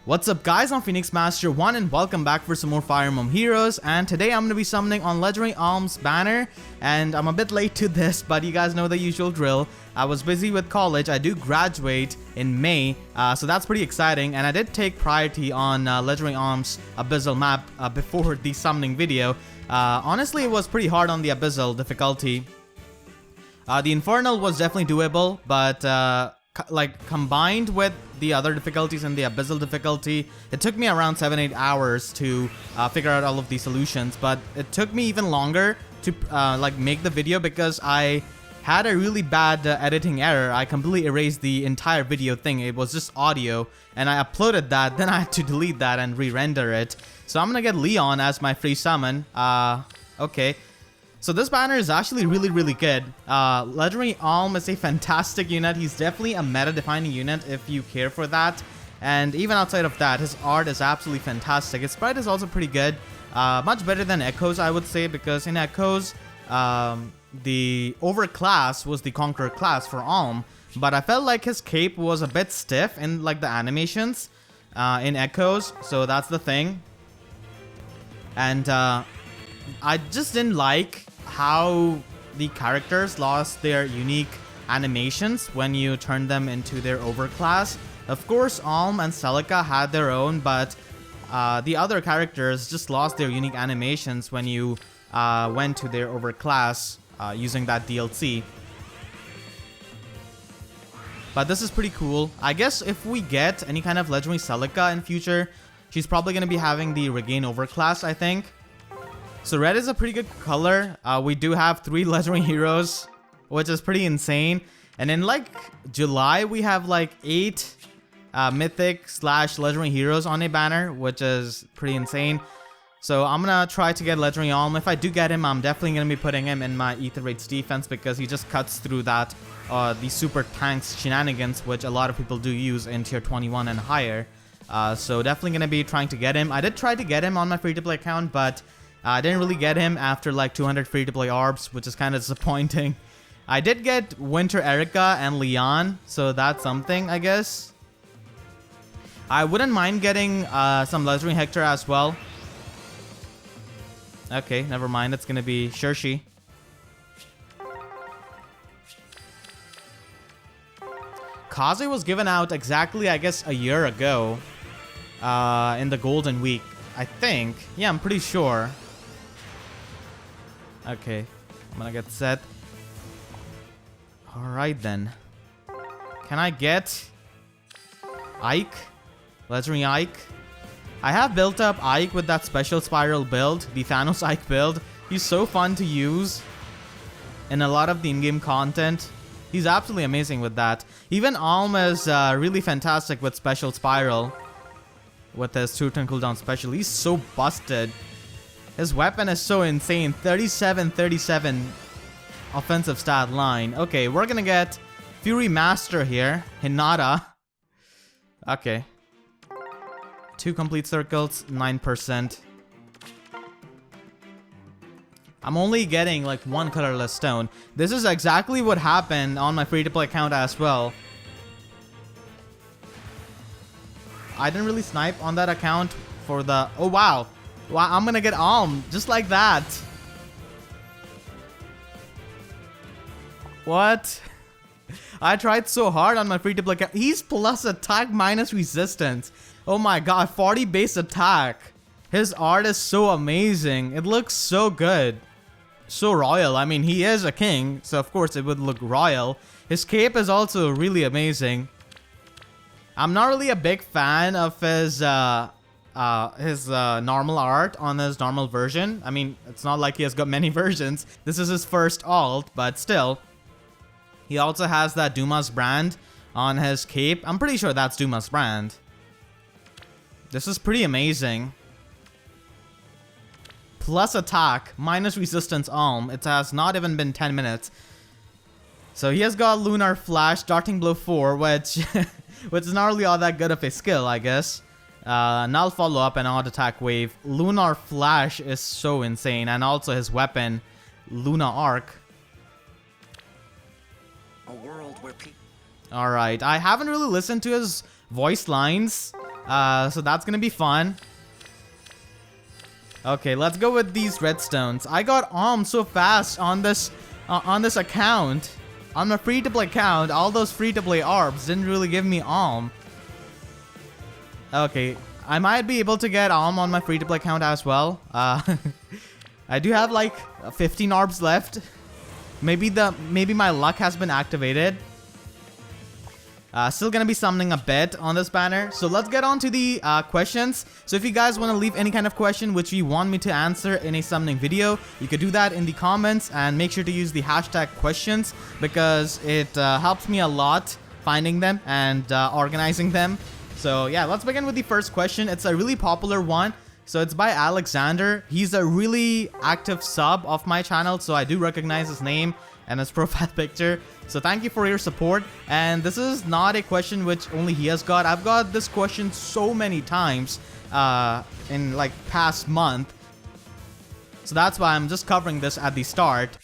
What's up guys, I'm Phoenix Master 1 and welcome back for some more Fire Emblem Heroes, and today I'm going to be summoning on Legendary Alm's banner, and I'm a bit late to this, but you guys know the usual drill. I was busy with college. I do graduate in May, so that's pretty exciting, and I did take priority on Legendary Alm's Abyssal map before the summoning video. Honestly, it was pretty hard on the Abyssal difficulty. The Infernal was definitely doable, but combined with the other difficulties and the Abyssal difficulty, it took me around 7-8 hours to figure out all of these solutions. But it took me even longer to make the video because I had a really bad editing error. I completely erased the entire video thing. It was just audio, and I uploaded that, then I had to delete that and re-render it. So I'm gonna get Leanne as my free summon. Okay. So this banner is actually really good. Legendary Alm is a fantastic unit. He's definitely a meta-defining unit if you care for that. And even outside of that, his art is absolutely fantastic. His sprite is also pretty good. Much better than Echoes, I would say, because in Echoes, the overclass was the Conqueror class for Alm. But I felt like his cape was a bit stiff in like the animations in Echoes. So that's the thing. And I just didn't like how the characters lost their unique animations when you turn them into their overclass. Of course, Alm and Celica had their own, but the other characters just lost their unique animations when you went to their overclass using that DLC. But this is pretty cool. I guess if we get any kind of legendary Celica in future, she's probably going to be having the regain overclass, I think. So red is a pretty good color. We do have 3 legendary heroes, which is pretty insane. And in like July, we have like 8 mythic / legendary heroes on a banner, which is pretty insane. So I'm gonna try to get Legendary Alm. If I do get him, I'm definitely gonna be putting him in my Ether Raid's defense because he just cuts through that the super tanks shenanigans, which a lot of people do use in tier 21 and higher. So definitely gonna be trying to get him. I did try to get him on my free-to-play account, but I didn't really get him after like 200 free-to-play Orbs, which is kind of disappointing. I did get Winter Eirika and Leanne, so that's something, I guess. I wouldn't mind getting some Legendary Hector as well. Okay, never mind. It's going to be Shirshi. Kaze was given out exactly, I guess, a year ago in the Golden Week, I think. Yeah, I'm pretty sure. Okay, I'm gonna get set. Alright then. Can I get Ike? Legendary Ike? I have built up Ike with that special spiral build, the Thanos Ike build. He's so fun to use in a lot of the in-game content. He's absolutely amazing with that. Even Alm is really fantastic with special spiral. With his 2-turn cooldown special. He's so busted. His weapon is so insane. 37 offensive stat line. Okay, we're gonna get Fury Master here. Hinata. Okay. 2 complete circles, 9%. I'm only getting like 1 colorless stone. This is exactly what happened on my free-to-play account as well. I didn't really snipe on that account for the... Oh, wow. Wow, I'm gonna get Alm just like that. What? I tried so hard on my free-to-play account. He's plus attack minus resistance. Oh my god, 40 base attack. His art is so amazing. It looks so good. So royal. I mean, he is a king, so of course it would look royal. His cape is also really amazing. I'm not really a big fan of his normal art on his normal version. I mean, it's not like he has got many versions. This is his first alt, but still. He also has that Duma's brand on his cape. I'm pretty sure that's Duma's brand. This is pretty amazing. Plus attack, minus resistance Alm. It has not even been 10 minutes. So he has got Lunar Flash, Darting Blow 4, which is not really all that good of a skill, I guess. Null follow up and odd attack wave. Lunar Flash is so insane, and also his weapon, Luna Arc. A world where Alright, I haven't really listened to his voice lines So that's gonna be fun. Okay, let's go with these redstones. I got Alm so fast on this account. On my free-to-play account, all those free-to-play Orbs didn't really give me Alm. Okay, I might be able to get Alm on my free-to-play account as well. I do have like 15 Orbs left. Maybe my luck has been activated. Still gonna be summoning a bit on this banner. So let's get on to the questions. So if you guys want to leave any kind of question which you want me to answer in a summoning video, you could do that in the comments, and make sure to use the hashtag questions because it helps me a lot finding them and organizing them. So yeah, let's begin with the first question. It's a really popular one. So it's by Alexander. He's a really active sub of my channel, so I do recognize his name and his profile picture. So thank you for your support. And this is not a question which only he has got. I've got this question so many times in like past month. So that's why I'm just covering this at the start.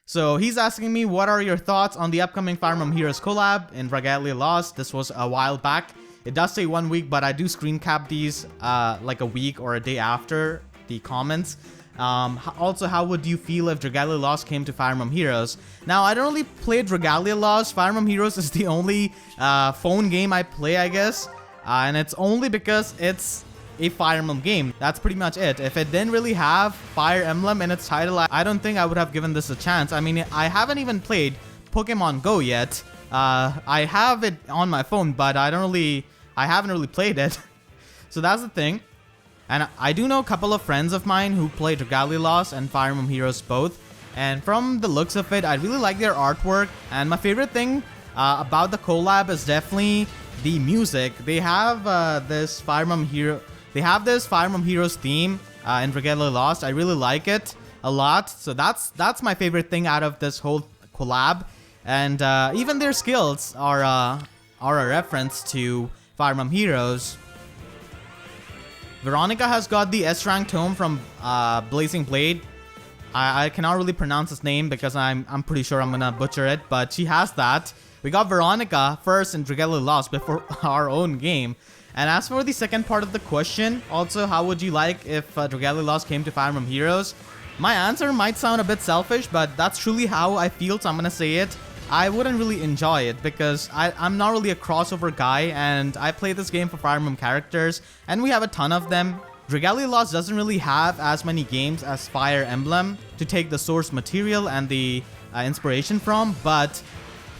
So he's asking me, what are your thoughts on the upcoming Fire Emblem Heroes collab in Regalia Lost? This was a while back. It does say 1 week, but I do screen cap these like a week or a day after the comments. Also, how would you feel if Regalia Lost came to Fire Emblem Heroes? Now, I don't really play Regalia Lost. Fire Emblem Heroes is the only phone game I play, I guess. And it's only because it's a Fire Emblem game. That's pretty much it. If it didn't really have Fire Emblem in its title, I don't think I would have given this a chance. I mean, I haven't even played Pokemon Go yet. I have it on my phone, but I haven't really played it. So that's the thing. And I do know a couple of friends of mine who played Regalia Lost and Fire Emblem Heroes both. And from the looks of it, I really like their artwork. And my favorite thing about the collab is definitely the music. They have this Fire Emblem Heroes theme in Regalia Lost. I really like it a lot. So that's my favorite thing out of this whole collab. And even their skills are a reference to Fire Emblem Heroes. Veronica has got the S-rank tome from Blazing Blade. I cannot really pronounce his name because I'm pretty sure I'm gonna butcher it, but she has that. We got Veronica first in Regalia Lost before our own game. And as for the second part of the question, also, how would you like if Regalia Lost came to Fire Emblem Heroes? My answer might sound a bit selfish, but that's truly how I feel, so I'm gonna say it. I wouldn't really enjoy it because I'm not really a crossover guy, and I play this game for Fire Emblem characters, and we have a ton of them. Regalia Lost doesn't really have as many games as Fire Emblem to take the source material and the inspiration from, but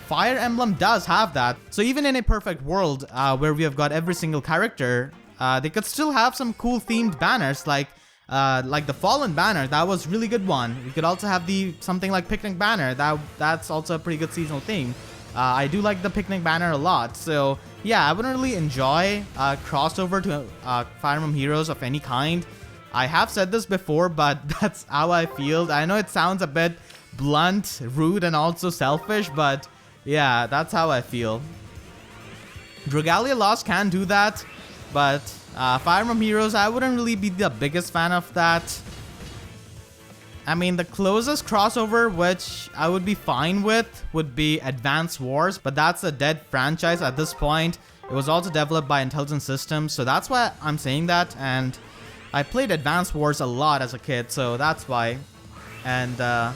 Fire Emblem does have that. So even in a perfect world where we have got every single character, they could still have some cool themed banners like the Fallen banner. That was a really good one. We could also have something like Picnic banner. That's also a pretty good seasonal theme. I do like the Picnic banner a lot. So yeah, I wouldn't really enjoy crossover to Fire Emblem Heroes of any kind. I have said this before, but that's how I feel. I know it sounds a bit blunt, rude, and also selfish, but yeah, that's how I feel. Regalia Lost can do that, but Fire Emblem Heroes, I wouldn't really be the biggest fan of that. I mean, the closest crossover which I would be fine with would be Advance Wars, but that's a dead franchise at this point. It was also developed by Intelligent Systems, so that's why I'm saying that. And I played Advance Wars a lot as a kid, so that's why. And I'm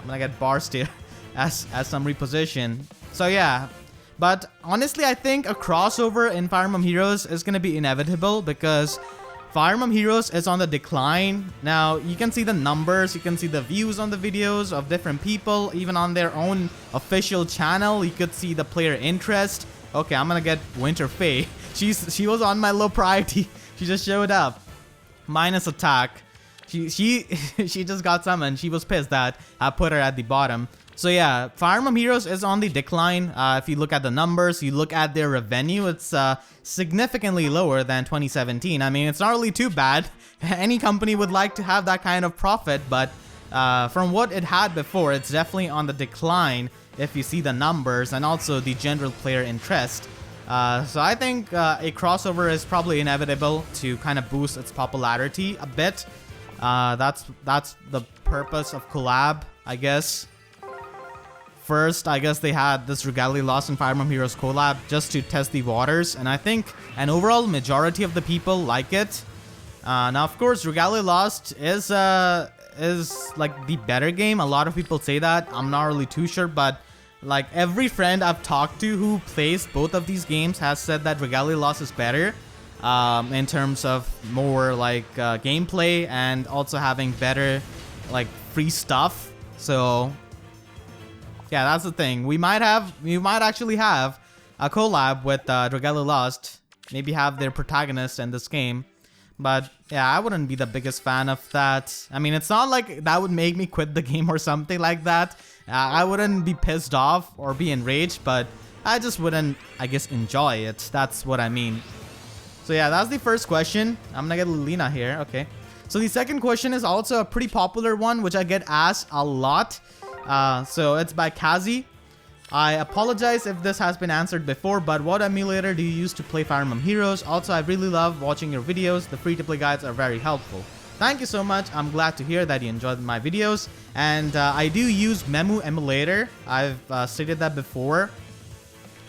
gonna get Barst here as some reposition. So yeah. But honestly, I think a crossover in Fire Emblem Heroes is going to be inevitable because Fire Emblem Heroes is on the decline. Now, you can see the numbers, you can see the views on the videos of different people, even on their own official channel. You could see the player interest. Okay, I'm going to get Winter Fae. She was on my low priority. She just showed up. Minus attack. She just got summoned. She was pissed that I put her at the bottom. So yeah, Fire Emblem Heroes is on the decline. If you look at the numbers, you look at their revenue, it's significantly lower than 2017. I mean, it's not really too bad. Any company would like to have that kind of profit, but from what it had before, it's definitely on the decline if you see the numbers and also the general player interest. So I think a crossover is probably inevitable to kind of boost its popularity a bit. That's the purpose of collab, I guess. first, I guess they had this Regally Lost and Fire Emblem Heroes collab just to test the waters, and I think an overall majority of the people like it. Now, of course, Regally Lost is like the better game. A lot of people say that. I'm not really too sure, but like every friend I've talked to who plays both of these games has said that Regally Lost is better in terms of more like gameplay and also having better like free stuff. So yeah, that's the thing. We might actually have a collab with Regally Lost. Maybe have their protagonist in this game. But yeah, I wouldn't be the biggest fan of that. I mean, it's not like that would make me quit the game or something like that. I wouldn't be pissed off or be enraged, but I just wouldn't, I guess, enjoy it. That's what I mean. So yeah, that's the first question. I'm gonna get Lina here. Okay. So the second question is also a pretty popular one, which I get asked a lot. So it's by Kazi. I apologize if this has been answered before, but what emulator do you use to play Fire Emblem Heroes? Also, I really love watching your videos. The free-to-play guides are very helpful. Thank you so much. I'm glad to hear that you enjoyed my videos. And I do use Memu emulator. I've stated that before.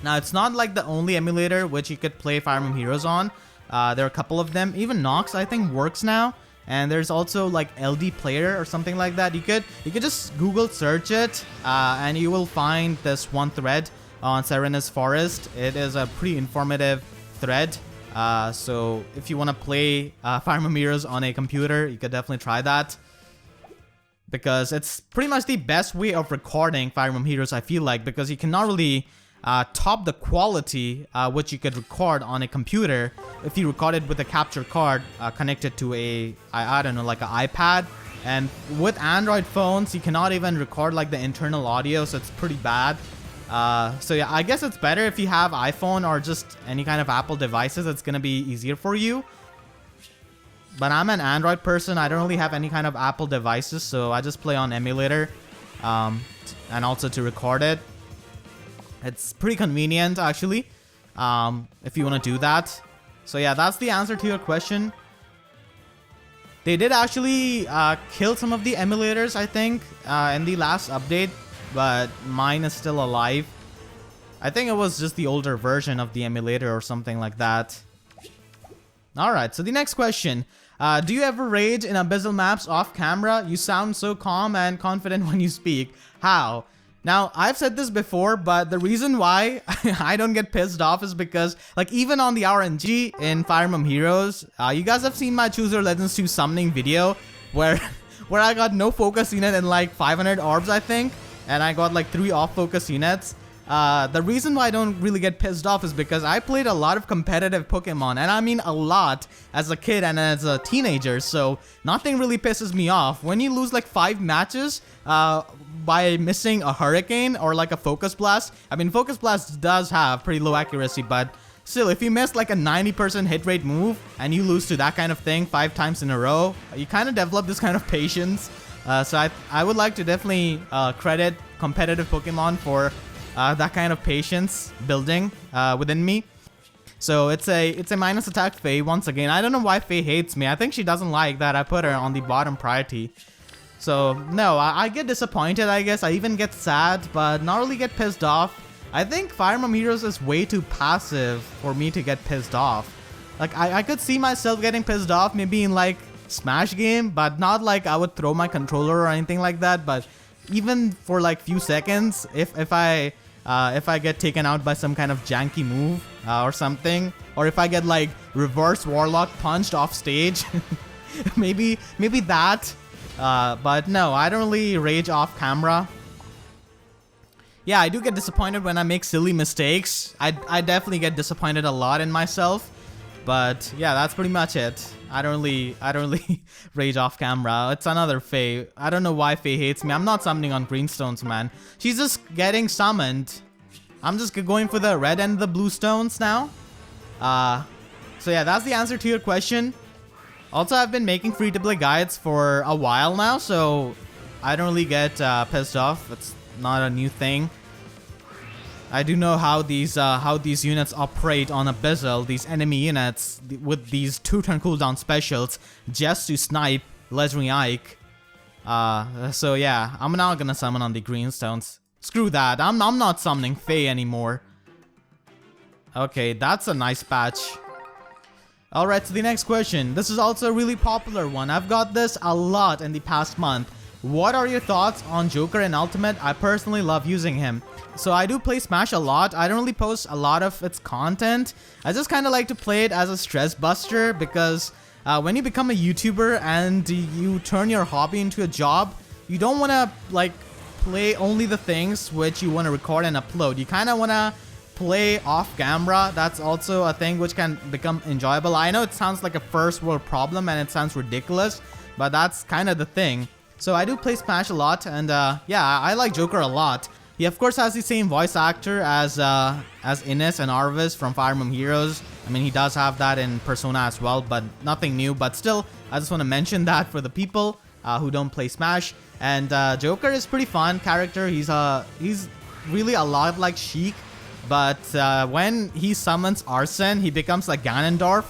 Now, it's not like the only emulator which you could play Fire Emblem Heroes on. There are a couple of them. Even Nox, I think, works now. And there's also like LD Player or something like that. You could just Google search it and you will find this one thread on Serena's Forest. It is a pretty informative thread. So if you want to play Fire Emblem Heroes on a computer, you could definitely try that. Because it's pretty much the best way of recording Fire Emblem Heroes, I feel like. Because you cannot really top the quality which you could record on a computer if you record it with a capture card connected to a I don't know, like an iPad. And with Android phones you cannot even record like the internal audio, so it's pretty bad. So yeah, I guess it's better if you have iPhone or just any kind of Apple devices. It's gonna be easier for you. But I'm an Android person. I don't really have any kind of Apple devices, so I just play on emulator and also to record it. It's pretty convenient, actually, if you want to do that. So yeah, that's the answer to your question. They did actually kill some of the emulators, I think, in the last update, but mine is still alive. I think it was just the older version of the emulator or something like that. Alright, so the next question. Do you ever rage in Abyssal maps off camera? You sound so calm and confident when you speak. How? Now, I've said this before, but the reason why I don't get pissed off is because, like, even on the RNG in Fire Emblem Heroes, you guys have seen my Choose Your Legends 2 summoning video where I got no focus unit and like 500 orbs, I think, and I got like 3 off-focus units. The reason why I don't really get pissed off is because I played a lot of competitive Pokemon, and I mean a lot, as a kid and as a teenager, so nothing really pisses me off. When you lose like 5 matches by missing a Hurricane or like a Focus Blast, I mean Focus Blast does have pretty low accuracy, but still, if you miss like a 90% hit rate move and you lose to that kind of thing 5 times in a row, you kind of develop this kind of patience. So I would like to definitely credit competitive Pokemon for that kind of patience building within me. So it's a minus attack Faye once again. I don't know why Faye hates me. I think she doesn't like that I put her on the bottom priority. So no, I get disappointed, I guess. I even get sad, but not really get pissed off. I think Fire Emblem Heroes is way too passive for me to get pissed off. Like I could see myself getting pissed off maybe in like Smash game, but not like I would throw my controller or anything like that. But even for like few seconds, if I get taken out by some kind of janky move or something, or if I get like reverse warlock punched off stage, maybe that. But no, I don't really rage off camera. Yeah, I do get disappointed when I make silly mistakes. I definitely get disappointed a lot in myself. But yeah, that's pretty much it. I don't really rage off camera. It's another Faye. I don't know why Faye hates me. I'm not summoning on greenstones, man. She's just getting summoned. I'm just going for the red and the blue stones now. So yeah, that's the answer to your question. Also, I've been making free-to-play guides for a while now, so I don't really get pissed off. It's not a new thing. I do know how these units operate on Abyssal, these enemy units with these 2-turn cooldown specials just to snipe Legendary Ike. So yeah, I'm not gonna summon on the greenstones. Screw that. I'm not summoning Faye anymore. Okay, that's a nice patch. Alright, so the next question. This is also a really popular one. I've got this a lot in the past month. What are your thoughts on Joker in Ultimate? I personally love using him. So I do play Smash a lot. I don't really post a lot of its content. I just kind of like to play it as a stress buster because when you become a YouTuber and you turn your hobby into a job, you don't want to like play only the things which you want to record and upload. You kind of want to play off camera. That's also a thing which can become enjoyable. I know it sounds like a first world problem and it sounds ridiculous, but that's kind of the thing. So I do play Smash a lot, and yeah, I like Joker a lot. He of course has the same voice actor as Ines and Arvis from Fire Emblem Heroes. I mean, he does have that in Persona as well, but nothing new. But still, I just want to mention that for the people who don't play Smash. And Joker is pretty fun character. He's really a lot like Sheik, but when he summons Arsene, he becomes like Ganondorf.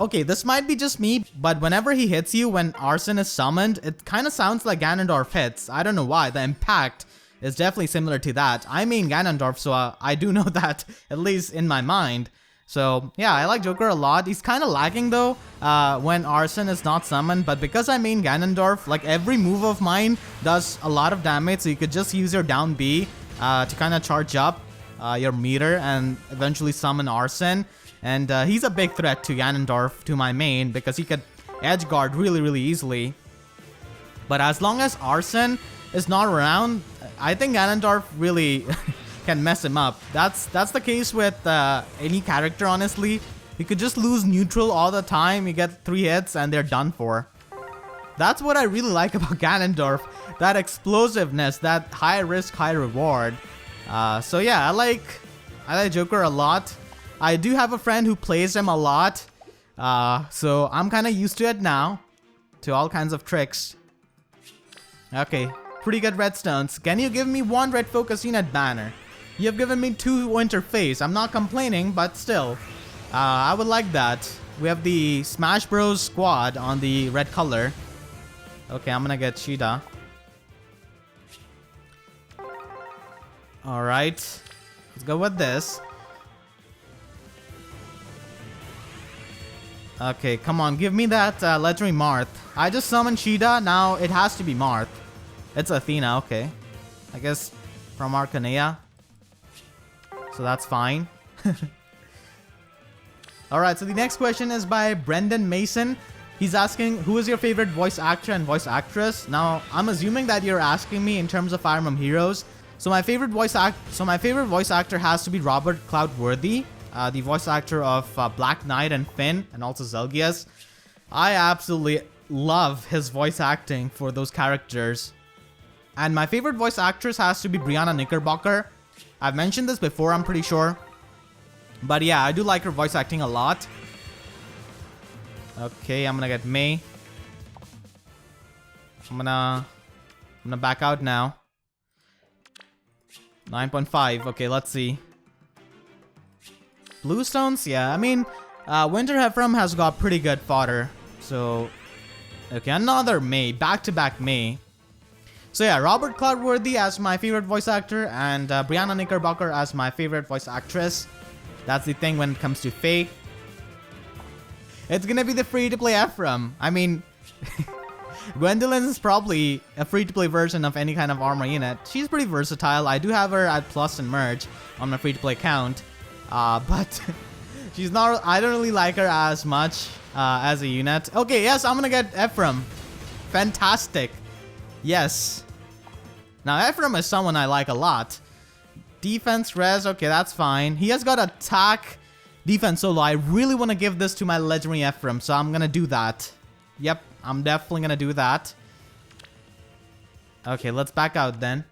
Okay, this might be just me, but whenever he hits you when Arsene is summoned, it kind of sounds like Ganondorf hits. I don't know why. The impact is definitely similar to that. I mean Ganondorf, so I do know that, at least in my mind. So yeah, I like Joker a lot. He's kind of lagging though when Arsene is not summoned, but because I main Ganondorf, like every move of mine does a lot of damage, so you could just use your down B to kind of charge up your meter and eventually summon Arsene. And he's a big threat to Ganondorf, to my main, because he could edge guard really easily. But as long as Arsene is not around, I think Ganondorf really can mess him up. That's the case with any character, honestly. You could just lose neutral all the time, you get 3 hits and they're done for. That's what I really like about Ganondorf, that explosiveness, that high risk, high reward. So yeah, I like Joker a lot. I do have a friend who plays him a lot, so I'm kind of used to it now, to all kinds of tricks. Okay, pretty good redstones. Can you give me 1 red focus unit banner? You have given me 2 winter phase. I'm not complaining, but still, I would like that. We have the Smash Bros squad on the red color. Okay, I'm gonna get Sheeta. Alright, let's go with this. Okay, come on, give me that legendary Marth. I just summoned Sheeta, now it has to be Marth. It's Athena, okay. I guess from Arcanea. So that's fine. Alright, so the next question is by Brendan Mason. He's asking, who is your favorite voice actor and voice actress? Now, I'm assuming that you're asking me in terms of Fire Emblem Heroes. So my favorite voice actor has to be Robert Cloudworthy, the voice actor of Black Knight and Finn, and also Zelgius. I absolutely love his voice acting for those characters. And my favorite voice actress has to be Brianna Knickerbocker. I've mentioned this before, I'm pretty sure. But yeah, I do like her voice acting a lot. Okay, I'm gonna get May. I'm gonna back out now. 9.5. Okay, let's see. Bluestones? Yeah, I mean, Winter Ephraim has got pretty good fodder. So, okay, another May. Back-to-back May. So yeah, Robert Cloudworthy as my favorite voice actor and Brianna Knickerbocker as my favorite voice actress. That's the thing when it comes to Faye. It's gonna be the free-to-play Ephraim. I mean, Gwendolyn is probably a free-to-play version of any kind of armor unit. She's pretty versatile. I do have her at Plus and Merge on my free-to-play account. But she's not, I don't really like her as much as a unit. Okay, yes, I'm gonna get Ephraim. Fantastic. Yes. Now, Ephraim is someone I like a lot. Defense, res, okay, that's fine. He has got attack, defense, solo. I really want to give this to my legendary Ephraim, so I'm gonna do that. Yep, I'm definitely gonna do that. Okay, let's back out then.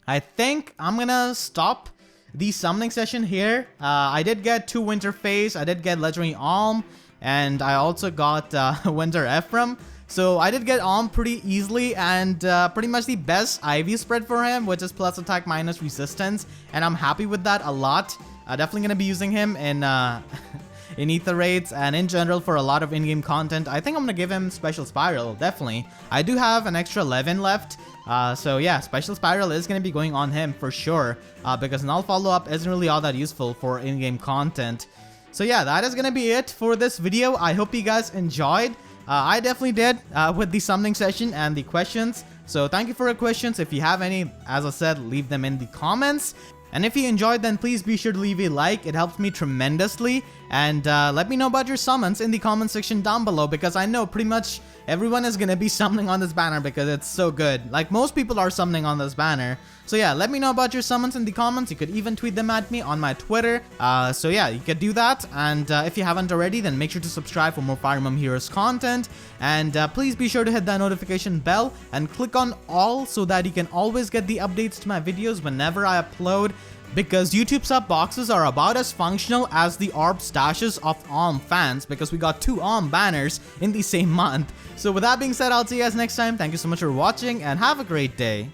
I think I'm gonna stop the summoning session here. I did get 2 Winter Phase, I did get Legendary Alm, and I also got Winter Ephraim. So I did get Alm pretty easily, and pretty much the best IV spread for him, which is plus attack minus resistance, and I'm happy with that a lot. Definitely gonna be using him in in Ether raids and in general for a lot of in-game content, I think I'm gonna give him Special Spiral, definitely. I do have an extra 11 left. So yeah, Special Spiral is going to be going on him for sure, because Null Follow-Up isn't really all that useful for in-game content. So yeah, that is going to be it for this video. I hope you guys enjoyed. I definitely did with the summoning session and the questions. So thank you for your questions. If you have any, as I said, leave them in the comments. And if you enjoyed, then please be sure to leave a like. It helps me tremendously. And let me know about your summons in the comment section down below, because I know pretty much everyone is going to be summoning on this banner because it's so good. Like, most people are summoning on this banner. So yeah, let me know about your summons in the comments. You could even tweet them at me on my Twitter. So yeah, you could do that. And if you haven't already, then make sure to subscribe for more Fire Emblem Heroes content. And please be sure to hit that notification bell and click on all so that you can always get the updates to my videos whenever I upload. Because YouTube sub boxes are about as functional as the Orbs stashes of Alm fans, because we got 2 Alm banners in the same month. So with that being said, I'll see you guys next time. Thank you so much for watching and have a great day.